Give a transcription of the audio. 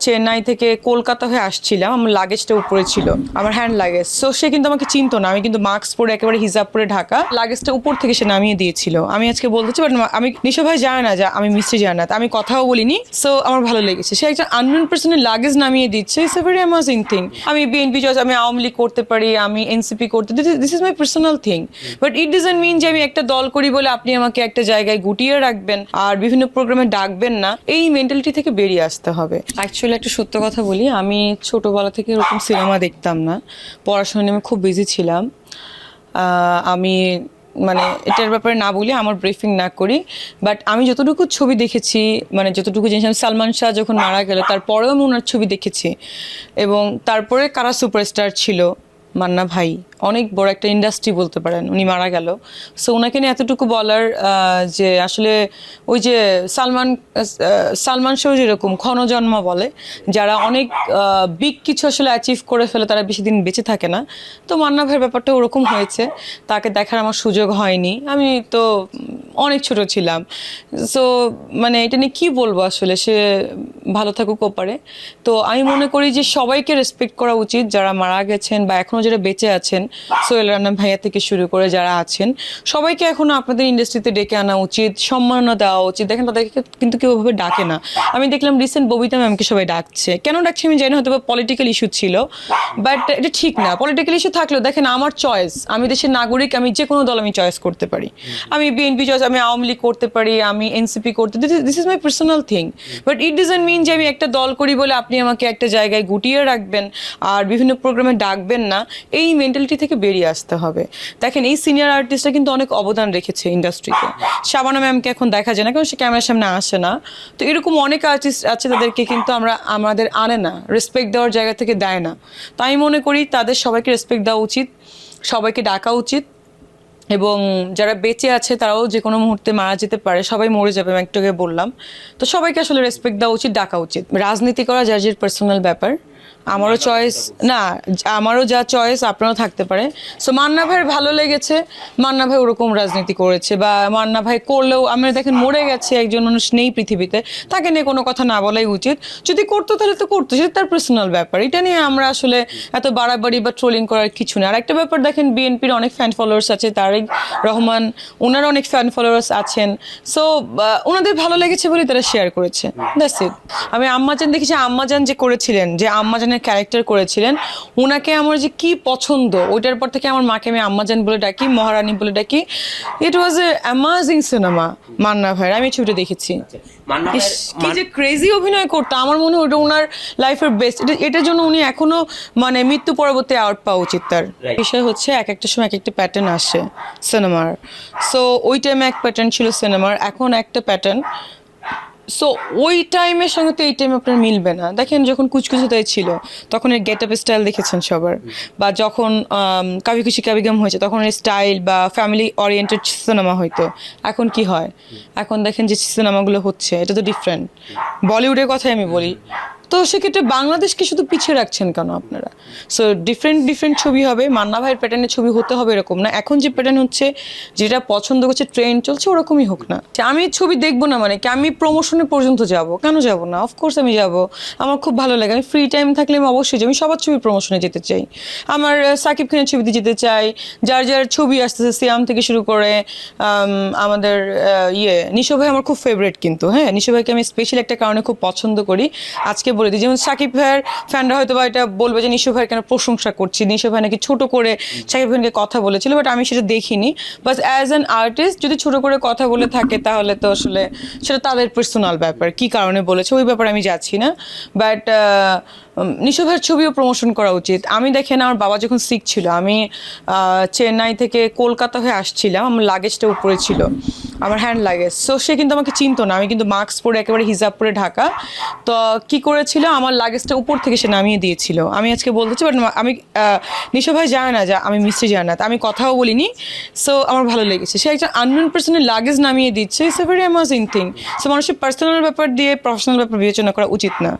চেন্নাই থেকে কলকাতা হয়ে আসছিলাম, আমার লাগেজটা উপরে ছিল, আমার হ্যান্ড লাগেজ। সো সে কিন্তু আমাকে চিনতো না, আমি কিন্তু মাস্ক পরে একেবারে হিজাব পরে ঢাকা, লাগেজটা উপর থেকে সে নামিয়ে দিয়েছিল। আমি আজকে বলতেছি, বাট আমি নিশো ভাই জানে না যে আমি মিস্ত্রি জান্নাত, আমি কথাও বলিনি। সো আমার ভালো লেগেছে, সে একটা আননোন পার্সনের লাগেজ নামিয়ে দিচ্ছে। It's a very amazing thing. আমি বিএনপি জজ, আমি আওয়ামী লীগ করতে পারি, আমি এনসিপি করতে, this is my personal thing. But it doesn't mean যে আমি একটা দল করি বলে আপনি আমাকে একটা জায়গায় গুটিয়ে রাখবেন আর বিভিন্ন প্রোগ্রামে ডাকবেন না। এই মেন্টালিটি থেকে বেরিয়ে আসতে হবে। অ্যাকচুয়ালি একটা সত্য কথা বলি, আমি ছোটবেলা থেকে এরকম সিনেমা দেখতাম না, পড়াশোনা নিয়ে আমি খুব বিজি ছিলাম। আমি মানে এটার ব্যাপারে না বলি, আমার ব্রিফিং না করি, বাট আমি যতটুকু ছবি দেখেছি, মানে যতটুকু জিনিস, আমি সালমান শাহ যখন মারা গেল তারপরেও আমি ওনার ছবি দেখেছি। এবং তারপরে কারা সুপারস্টার ছিল, মান্না ভাই অনেক বড় একটা ইন্ডাস্ট্রি বলতে পারেন, উনি মারা গেল। সো ওনাকে নিয়ে এতটুকু বলার যে আসলে ওই যে সালমান শাহ যেরকম ক্ষণজন্ম বলে, যারা অনেক বিগ কিছু আসলে অ্যাচিভ করে ফেলে তারা বেশি দিন বেঁচে থাকে না। তো মান্না ভাইয়ের ব্যাপারটা ওরকম হয়েছে, তাকে দেখার আমার সুযোগ হয়নি, আমি তো অনেক ছোট ছিলাম। সো মানে এটা নিয়ে কী বলবো, আসলে সে ভালো থাকুক ওপারে। তো আমি মনে করি যে সবাইকে রেসপেক্ট করা উচিত, যারা মারা গেছেন বা এখনও যারা বেঁচে আছেন, সোহেল রানা ভাইয়া থেকে শুরু করে যারা আছেন, সবাইকে এখনও আপনাদের ইন্ডাস্ট্রিতে ডেকে আনা উচিত, সম্মাননা দেওয়া উচিত। দেখেন তাদেরকে কিন্তু কেউ ওভাবে ডাকে না। আমি দেখলাম রিসেন্ট ববিতা ম্যামকে সবাই ডাকছে, কেন ডাকছে আমি জানি, হয়তো বা পলিটিক্যাল ইস্যু ছিল, বাট এটা ঠিক না। পলিটিক্যাল ইস্যু থাকলেও দেখেন আমার চয়েস, আমি দেশের নাগরিক, আমি যে কোনো দল আমি চয়েস করতে পারি। আমি বিএনপি চয়েস, আমি আওয়ামী লীগ করতে পারি, আমি এনসিপি করতে, this is my personal thing. But it doesn't mean যে আমি একটা দল করি বলে আপনি আমাকে একটা জায়গায় গুটিয়ে রাখবেন আর বিভিন্ন প্রোগ্রামে ডাকবেন না। এই মেন্টালিটি থেকে বেরিয়ে আসতে হবে। দেখেন এই সিনিয়র আর্টিস্টরা কিন্তু অনেক অবদান রেখেছে ইন্ডাস্ট্রিতে। শাবানা ম্যামকে এখন দেখা যায় না, কারণ সে ক্যামেরার সামনে আসে না। তো এরকম অনেক আর্টিস্ট আছে, তাদেরকে কিন্তু আমাদের আনে না, রেসপেক্ট দেওয়ার জায়গা থেকে দেয় না। তো আমি মনে করি তাদের সবাইকে রেসপেক্ট দেওয়া উচিত, সবাইকে ডাকা উচিত। এবং যারা বেঁচে আছে তারাও যে কোনো মুহূর্তে মারা যেতে পারে, সবাই মরে যাবে, আমি একটু আগে বললাম। তো সবাইকে আসলে রেসপেক্ট দেওয়া উচিত, ডাকা উচিত। রাজনীতি করা যার যার পার্সোনাল ব্যাপার, আমারও চয়েস না, আমারও যা চয়েস আপনারও থাকতে পারে। সো মান্না ভাইয়ের ভালো লেগেছে, মান্না ভাই ওরকম রাজনীতি করেছে, বা মান্না ভাই করলেও আমরা দেখেন মরে গেছে, একজন মানুষ নেই পৃথিবীতে, তাকে নিয়ে কোনো কথা না বলাই উচিত। যদি করতো তাহলে তো করতো, সেটা তার পার্সোনাল ব্যাপার, এটা নিয়ে আমরা আসলে এত বাড়াবাড়ি বা ট্রোলিং করার কিছু নেই। আর একটা ব্যাপার দেখেন, বিএনপির অনেক ফ্যান ফলোয়ার্স আছে, তারেক রহমান ওনার অনেক ফ্যান ফলোয়ার্স আছেন। সো ওনাদের ভালো লেগেছে বলে তারা শেয়ার করেছে, দ্যাটস ইট। আমি আম্মাজান দেখেছি, আম্মাজান যে করেছিলেন, যে আম্মাজানের ক্যারেক্টার করেছিলেন, ওনাকে আমার যে কি পছন্দ, ওইটার পর থেকে আমার মাকে আমি আম্মাজান বলে ডাকি, মহারানী বলে ডাকি। ইট ওয়াজ এ অ্যামাজিং সিনেমা মান্না ভাইয়ের, আমি ছবিটা দেখেছি। কি যে ক্রেজি অভিনয় করতো, আমার মনে হয় ওটা ওনার লাইফের বেস্ট। এটার জন্য উনি এখনো মানে মৃত্যু পরবর্তী অ্যাওয়ার্ড পাওয়া উচিত তার। বিষয় হচ্ছে এক একটা সময় এক একটা প্যাটার্ন আসে সিনেমার। সো ওই টাইমে এক প্যাটার্ন ছিল সিনেমার, এখন একটা প্যাটার্ন। সো ওই টাইমের সঙ্গে তো এই টাইমে আপনার মিলবে না। দেখেন যখন কুচকুচুতাই ছিল তখন এর গেট আপ স্টাইল দেখেছেন সবার, বা যখন কাভি খুশি কাভি গম হয়েছে তখন এর স্টাইল বা ফ্যামিলি ওরিয়েন্টেড সিনেমা হয়তো। এখন কি হয়, এখন দেখেন যে সিনেমাগুলো হচ্ছে এটা তো ডিফারেন্ট। বলিউডের কথাই আমি বলি, তো সেক্ষেত্রে বাংলাদেশকে শুধু পিছিয়ে রাখছেন কেন আপনারা? সো ডিফারেন্ট ছবি হবে, মান্না ভাইয়ের প্যাটার্নের ছবি হতে হবে এরকম না। এখন যে প্যাটার্ন হচ্ছে, যেটা পছন্দ করছে, ট্রেন্ড চলছে, ওরকমই হোক না। আমি ছবি দেখবো না মানে কি আমি প্রমোশনে পর্যন্ত যাব, কেন যাব না? অফকোর্স আমি যাব, আমার খুব ভালো লাগে। আমি ফ্রি টাইম থাকলে আমি অবশ্যই যাই, আমি সবার ছবি প্রমোশনে যেতে চাই। আমার সাকিব খানের ছবিতে যেতে চাই, যার যার ছবি আসতেছে, সিয়াম থেকে শুরু করে আমাদের নিশো ভাই আমার খুব ফেভারিট। কিন্তু হ্যাঁ, নিশো ভাইকে আমি স্পেশাল একটা কারণে খুব পছন্দ করি, আজকে বলে দিই। যেমন সাকিব ভাইয়ের ফ্যানরা হয়তো বা এটা বলবে যে নিশো ভাইয়ের কেন প্রশংসা করছি, নিশো ভাই নাকি ছোট করে সাকিব খানকে কথা বলেছিল, বাট আমি সেটা দেখিনি। বাট অ্যাজ অ্যান আর্টিস্ট যদি ছোট করে কথা বলে থাকে তাহলে তো আসলে সেটা তাদের পার্সোনাল ব্যাপার, কি কারণে বলেছে ওই ব্যাপারে আমি যাচ্ছি না। বাট নিশো ভাইয়ের ছবিও প্রমোশন করা উচিত। আমি দেখেন আমার বাবা যখন সিক ছিল, আমি চেন্নাই থেকে কলকাতা হয়ে আসছিলাম, আমার লাগেজটা উপরে ছিল, আমার হ্যান্ড লাগেজ। সো সে কিন্তু আমাকে চিনতো না, আমি কিন্তু মাস্ক পরে একেবারে হিজাব পরে ঢাকা। তো কি করেছিল, আমার লাগেজটা উপর থেকে সে নামিয়ে দিয়েছিল। আমি আজকে বলতেছি, বাট আমি নিশো ভাই জানে না যে আমি মিস্ত্রি জান্নাত, আমি কথাও বলিনি। সো আমার ভালো লেগেছে, সে একটা আননোন পার্সনের লাগেজ নামিয়ে দিচ্ছে। It's a very amazing thing. So মানুষের পার্সোনাল ব্যাপার দিয়ে প্রফেশনাল ব্যাপার বিবেচনা করা উচিত না।